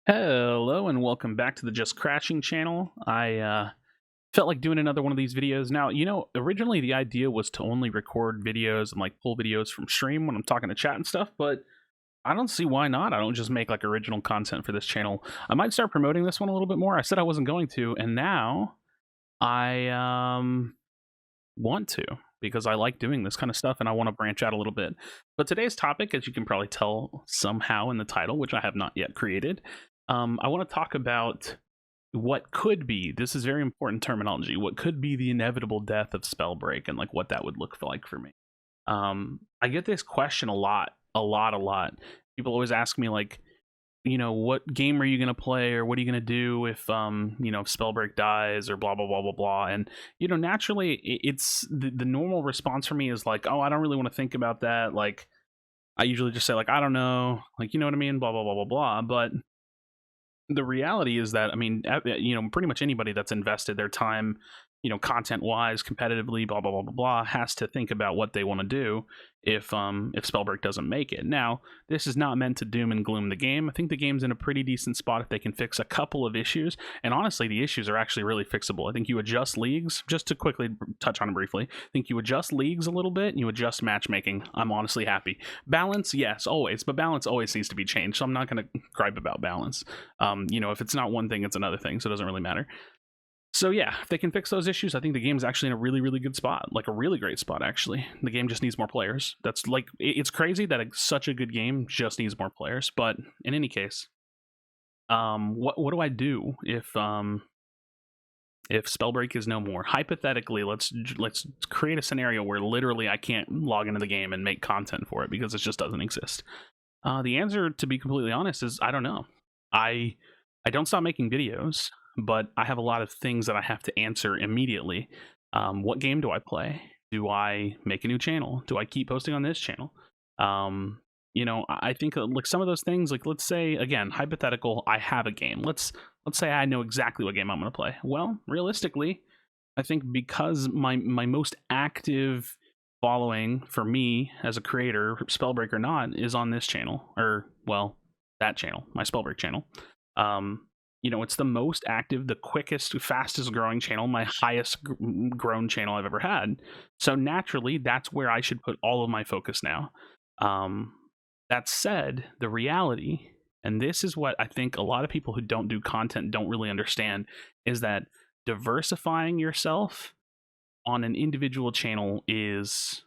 Hello and welcome back to the Just Krashing Channel. I felt like doing another one of these videos. Now, originally the idea was to only record videos and like pull videos from stream when I'm talking to chat and stuff, but I don't see why not. I don't just make like original content for this channel. I might start promoting this one a little bit more. I said I wasn't going to, and now I want to because I like doing this kind of stuff and I want to branch out a little bit. But today's topic, as you can probably tell somehow in the title, which I have not yet created, I want to talk about what could be, this is very important terminology, what could be the inevitable death of Spellbreak and like what that would look like for me. I get this question a lot, a lot. People always ask me like, what game are you going to play or what are you going to do if, if Spellbreak dies or blah, blah, blah, blah, blah. And, naturally it's the normal response for me is like, oh, I don't really want to think about that. Like, I usually just say like, I don't know, like, you know what I mean? Blah, blah, blah, blah, blah. But the reality is that, I mean, pretty much anybody that's invested their time, content wise, competitively, blah blah blah blah blah, has to think about what they want to do if Spellbreak doesn't make it. Now, this is not meant to doom and gloom the game. I think the game's in a pretty decent spot if they can fix a couple of issues, and honestly, the issues are actually really fixable. I think you adjust leagues, just to quickly touch on it briefly. I think you adjust leagues a little bit, and you adjust matchmaking. I'm honestly happy. Balance, yes, always, but balance always needs to be changed. So I'm not going to gripe about balance. If it's not one thing, it's another thing, so it doesn't really matter. So yeah, if they can fix those issues, I think the game's actually in a really, really good spot, like a really great spot. Actually, the game just needs more players. That's like, it's crazy that such a good game just needs more players. But in any case, what do I do if Spellbreak is no more? Hypothetically, let's create a scenario where literally I can't log into the game and make content for it because it just doesn't exist. The answer, to be completely honest, is I don't know. I don't stop making videos, but I have a lot of things that I have to answer immediately. What game do I play? Do I make a new channel? Do I keep posting on this channel? I think like some of those things, like let's say again, hypothetical, I have a game. Let's say I know exactly what game I'm going to play. Well, realistically, I think because my most active following for me as a creator, Spellbreak or not, is on this channel, or well, that channel, my Spellbreak channel. It's the most active, the quickest, fastest growing channel, my highest grown channel I've ever had. So naturally, that's where I should put all of my focus now. That said, the reality, and this is what I think a lot of people who don't do content don't really understand, is that diversifying yourself on an individual channel it's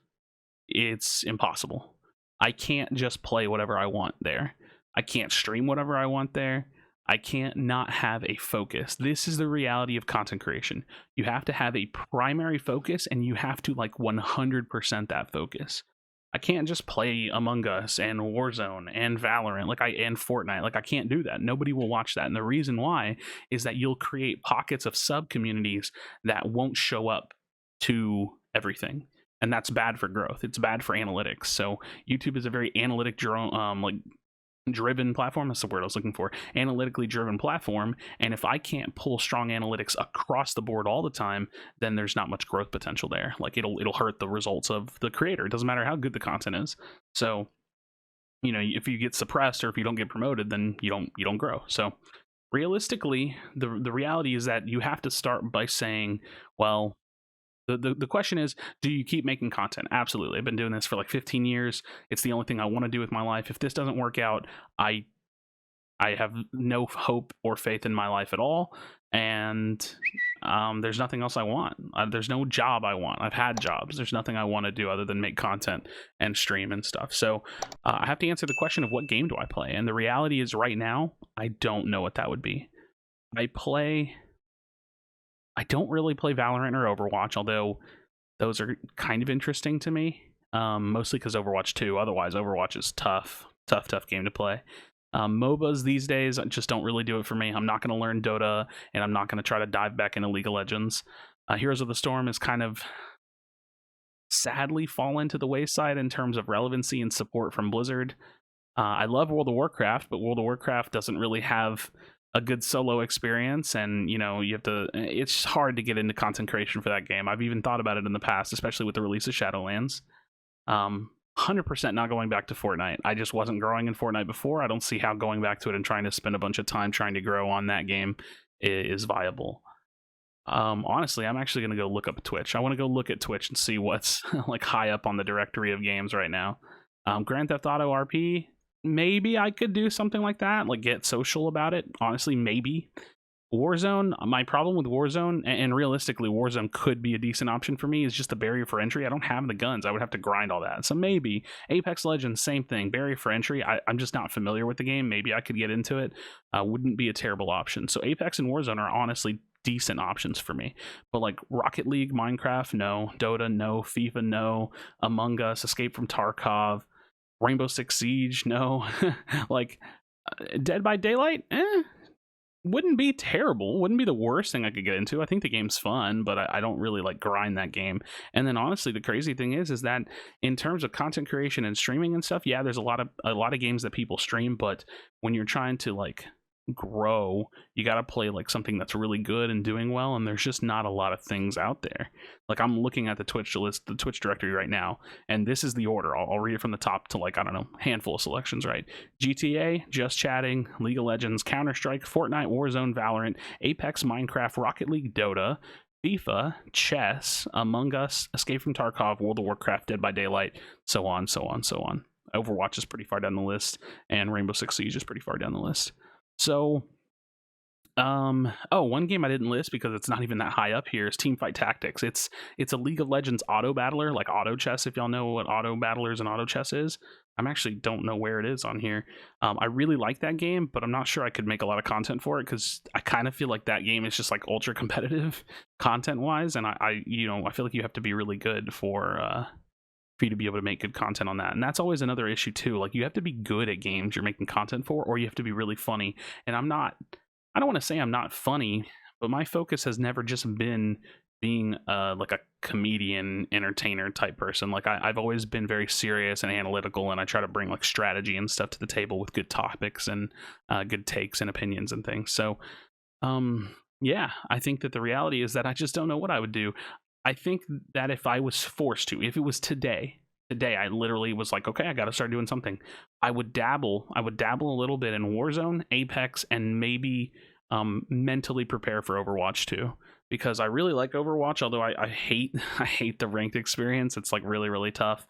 impossible. I can't just play whatever I want there. I can't stream whatever I want there. I can't not have a focus. This is the reality of content creation. You have to have a primary focus and you have to like 100% that focus. I can't just play Among Us and Warzone and Valorant and Fortnite. Like I can't do that. Nobody will watch that. And the reason why is that you'll create pockets of sub communities that won't show up to everything. And that's bad for growth. It's bad for analytics. So YouTube is a very analytic driven platform. That's the word I was looking for. Analytically driven platform. And if I can't pull strong analytics across the board all the time, then there's not much growth potential there. Like it'll hurt the results of the creator. It doesn't matter how good the content is. So, if you get suppressed or if you don't get promoted, then you don't grow. So realistically, the reality is that you have to start by saying, well, the question is, do you keep making content? Absolutely. I've been doing this for like 15 years. It's the only thing I want to do with my life. If this doesn't work out, I have no hope or faith in my life at all. And there's nothing else I want. There's no job I want. I've had jobs. There's nothing I want to do other than make content and stream and stuff. So I have to answer the question of what game do I play? And the reality is right now, I don't know what that would be. I don't really play Valorant or Overwatch, although those are kind of interesting to me, mostly because Overwatch 2. Otherwise, Overwatch is tough game to play. MOBAs these days just don't really do it for me. I'm not going to learn Dota, and I'm not going to try to dive back into League of Legends. Heroes of the Storm is kind of sadly fallen to the wayside in terms of relevancy and support from Blizzard. I love World of Warcraft, but World of Warcraft doesn't really have a good solo experience, and it's hard to get into content creation for that game. I've even thought about it in the past, especially with the release of Shadowlands. 100% not going back to Fortnite. I just wasn't growing in Fortnite before. I don't see how going back to it and trying to spend a bunch of time trying to grow on that game is viable. Honestly, I'm actually going to go look up Twitch. I want to go look at Twitch and see what's like high up on the directory of games right now. Grand Theft Auto RP, maybe I could do something like that, like get social about it. Honestly, maybe. Warzone, my problem with Warzone, and realistically Warzone could be a decent option for me, is just the barrier for entry. I don't have the guns. I would have to grind all that. So maybe Apex Legends, same thing, barrier for entry. I'm just not familiar with the game. Maybe I could get into it. Wouldn't be a terrible option. So Apex and Warzone are honestly decent options for me. But like Rocket League, Minecraft, no. Dota, no. FIFA, no. Among Us, Escape from Tarkov, Rainbow Six Siege, no. Like Dead by Daylight, wouldn't be terrible. Wouldn't be the worst thing I could get into. I think the game's fun, but I don't really like grind that game. And then honestly, the crazy thing is that in terms of content creation and streaming and stuff, yeah, there's a lot of games that people stream, but when you're trying to like grow, you got to play like something that's really good and doing well, and there's just not a lot of things out there. Like I'm looking at the Twitch list, the Twitch directory right now, and this is the order. I'll read it from the top to like, I don't know, handful of selections, right? GTA, Just Chatting, League of Legends, Counter-Strike, Fortnite, Warzone, Valorant, Apex, Minecraft, Rocket League, Dota, FIFA, Chess, Among Us, Escape from Tarkov, World of Warcraft, Dead by Daylight, so on, so on, so on. Overwatch is pretty far down the list, and Rainbow Six Siege is pretty far down the list. So, one game I didn't list because it's not even that high up here is Teamfight Tactics. It's a League of Legends auto battler, like auto chess, if y'all know what auto battlers and auto chess is. I'm actually don't know where it is on here. I really like that game, but I'm not sure I could make a lot of content for it because I kind of feel like that game is just like ultra competitive content wise, and I feel like you have to be really good for you to be able to make good content on that. And that's always another issue too. Like you have to be good at games you're making content for, or you have to be really funny. And I don't want to say I'm not funny, but my focus has never just been being like a comedian, entertainer type person. Like I've always been very serious and analytical, and I try to bring like strategy and stuff to the table with good topics and good takes and opinions and things. So yeah, I think that the reality is that I just don't know what I would do. I think that if I was forced to, if it was today, I literally was like, okay, I got to start doing something. I would dabble a little bit in Warzone, Apex, and maybe mentally prepare for Overwatch 2, because I really like Overwatch, although I hate the ranked experience. It's like really, really tough.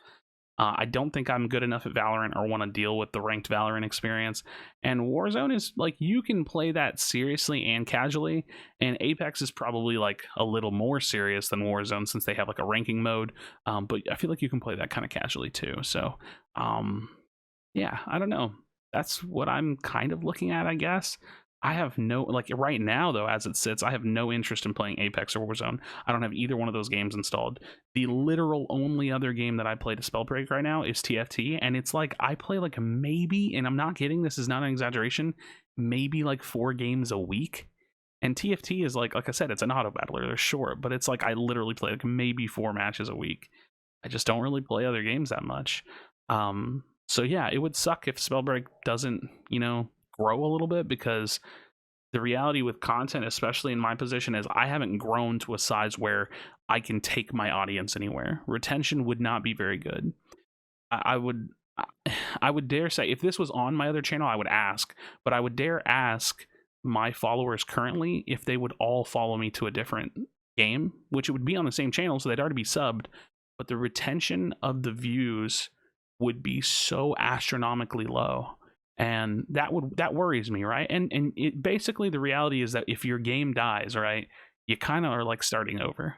I don't think I'm good enough at Valorant or want to deal with the ranked Valorant experience. And Warzone is like, you can play that seriously and casually. And Apex is probably like a little more serious than Warzone since they have like a ranking mode. But I feel like you can play that kind of casually too. So yeah, I don't know. That's what I'm kind of looking at, I guess. I have no, like right now though, as it sits, I have no interest in playing Apex or Warzone. I don't have either one of those games installed. The literal only other game that I play to Spellbreak right now is TFT, and it's like I play like maybe, and I'm not kidding, this is not an exaggeration, maybe like 4 games a week. And TFT is like I said, it's an auto battler, they're short, but it's like I literally play like maybe 4 matches a week. I just don't really play other games that much. So yeah, it would suck if Spellbreak doesn't, grow a little bit, because the reality with content, especially in my position, is I haven't grown to a size where I can take my audience anywhere. Retention would not be very good. I would dare say, if this was on my other channel, I would ask, but I would dare ask my followers currently if they would all follow me to a different game, which it would be on the same channel, so they'd already be subbed, but the retention of the views would be so astronomically low. And that worries me, right? And it basically, the reality is that if your game dies, right, you kind of are like starting over.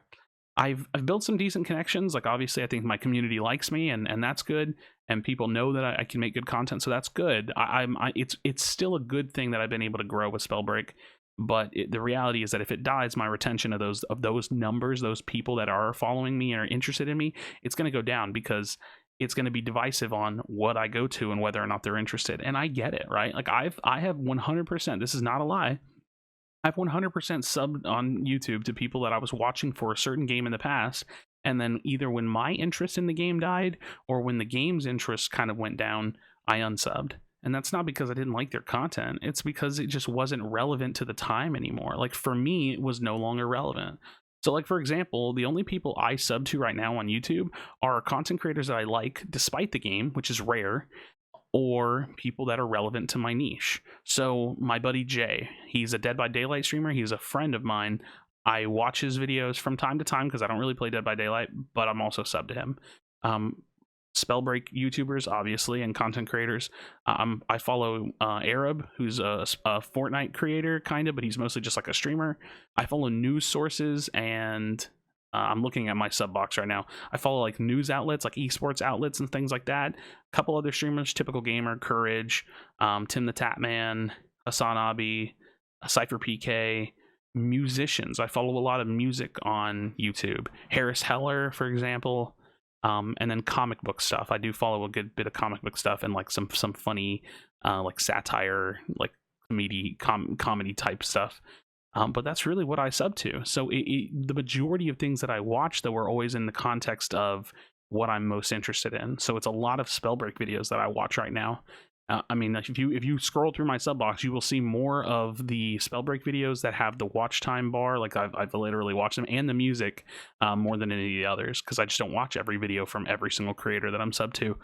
I've built some decent connections. Like obviously, I think my community likes me, and that's good. And people know that I can make good content, so that's good. It's still a good thing that I've been able to grow with Spellbreak. But the reality is that if it dies, my retention of those numbers, those people that are following me and are interested in me, it's going to go down, because it's going to be divisive on what I go to and whether or not they're interested. And I get it, right? Like I have 100%, this is not a lie, I've 100% subbed on YouTube to people that I was watching for a certain game in the past, and then either when my interest in the game died or when the game's interest kind of went down, I unsubbed. And that's not because I didn't like their content, it's because it just wasn't relevant to the time anymore. Like for me, it was no longer relevant. So, like, for example, the only people I sub to right now on YouTube are content creators that I like despite the game, which is rare, or people that are relevant to my niche. So my buddy Jay, he's a Dead by Daylight streamer. He's a friend of mine. I watch his videos from time to time because I don't really play Dead by Daylight, but I'm also sub to him. Spellbreak YouTubers, obviously, and content creators. I follow Arab, who's a Fortnite creator, kind of, but he's mostly just like a streamer. I follow news sources, and I'm looking at my sub box right now. I follow like news outlets, like esports outlets and things like that. A couple other streamers, Typical Gamer, Courage, Tim the Tatman, Hassan Abi, Cypher PK, musicians. I follow a lot of music on YouTube. Harris Heller, for example. And then comic book stuff. I do follow a good bit of comic book stuff and like some funny like satire, like comedy type stuff. But that's really what I sub to. So the majority of things that I watch, though, are always in the context of what I'm most interested in. So it's a lot of Spellbreak videos that I watch right now. I mean, if you scroll through my sub box, you will see more of the Spellbreak videos that have the watch time bar. Like I've literally watched them, and the music more than any of the others, because I just don't watch every video from every single creator that I'm sub to.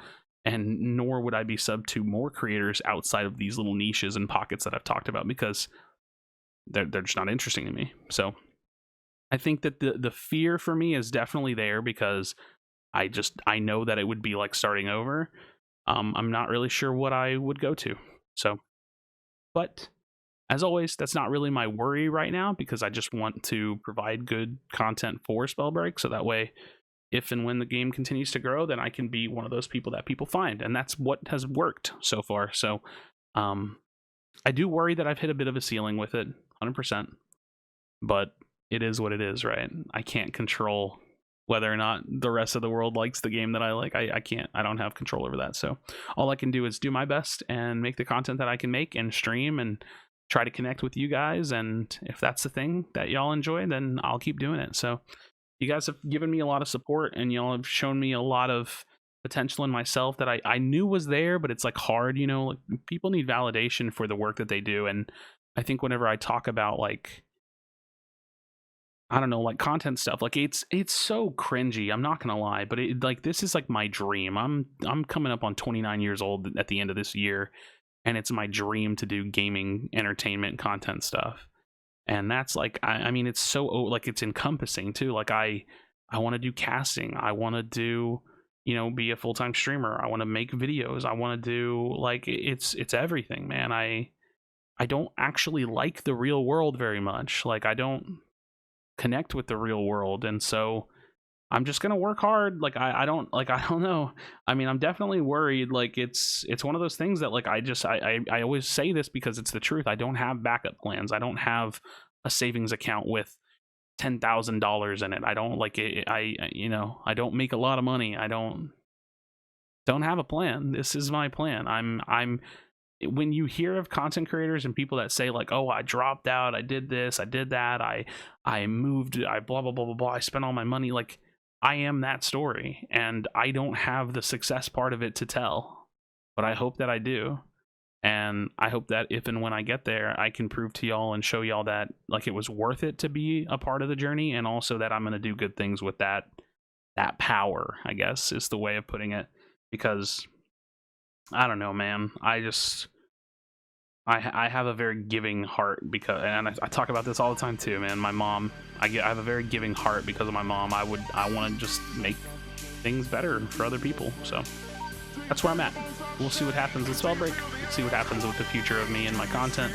And nor would I be sub to more creators outside of these little niches and pockets that I've talked about, because they're just not interesting to me. So I think that the fear for me is definitely there, because I know that it would be like starting over. I'm not really sure what I would go to. So, but as always, that's not really my worry right now, because I just want to provide good content for Spellbreak, so that way, if and when the game continues to grow, then I can be one of those people that people find, and that's what has worked so far. So, I do worry that I've hit a bit of a ceiling with it, 100%, but it is what it is, right? I can't control whether or not the rest of the world likes the game that I like. I don't have control over that. So all I can do is do my best and make the content that I can make and stream and try to connect with you guys. And if that's the thing that y'all enjoy, then I'll keep doing it. So you guys have given me a lot of support, and y'all have shown me a lot of potential in myself that I knew was there, but it's like hard, you know, like people need validation for the work that they do. And I think whenever I talk about like, I don't know, like content stuff, like it's so cringy, I'm not gonna lie, but like this is like my dream. I'm coming up on 29 years old at the end of this year, and it's my dream to do gaming entertainment content stuff. And that's like, I mean, it's so like it's encompassing too. Like I want to do casting, I want to do, you know, be a full-time streamer, I want to make videos, I want to do, like, it's everything, man. I don't actually like the real world very much. Like I don't connect with the real world, and so I'm just gonna work hard. Like I don't know. I mean, I'm definitely worried. Like it's one of those things that like I always say this because it's the truth. I don't have backup plans. I don't have a savings account with $10,000 in it. I don't like it. You know, I don't make a lot of money. I don't have a plan. This is my plan. I'm when you hear of content creators and people that say like, oh, I dropped out, I did this, I did that, I moved, I blah blah blah blah blah, I spent all my money, like I am that story, and I don't have the success part of it to tell, but I hope that I do. And I hope that if and when I get there, I can prove to y'all and show y'all that like it was worth it to be a part of the journey, and also that I'm going to do good things with that power, I guess is the way of putting it. Because I don't know, man. I have a very giving heart, because, and I talk about this all the time too, man. My mom, I have a very giving heart because of my mom. I want to just make things better for other people. So that's where I'm at. We'll see what happens with Spellbreak. We'll see what happens with the future of me and my content.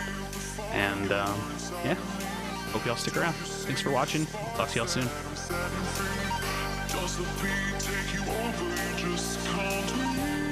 And yeah, hope y'all stick around. Thanks for watching. I'll talk to y'all soon. Does the beat take you over? You just can't leave.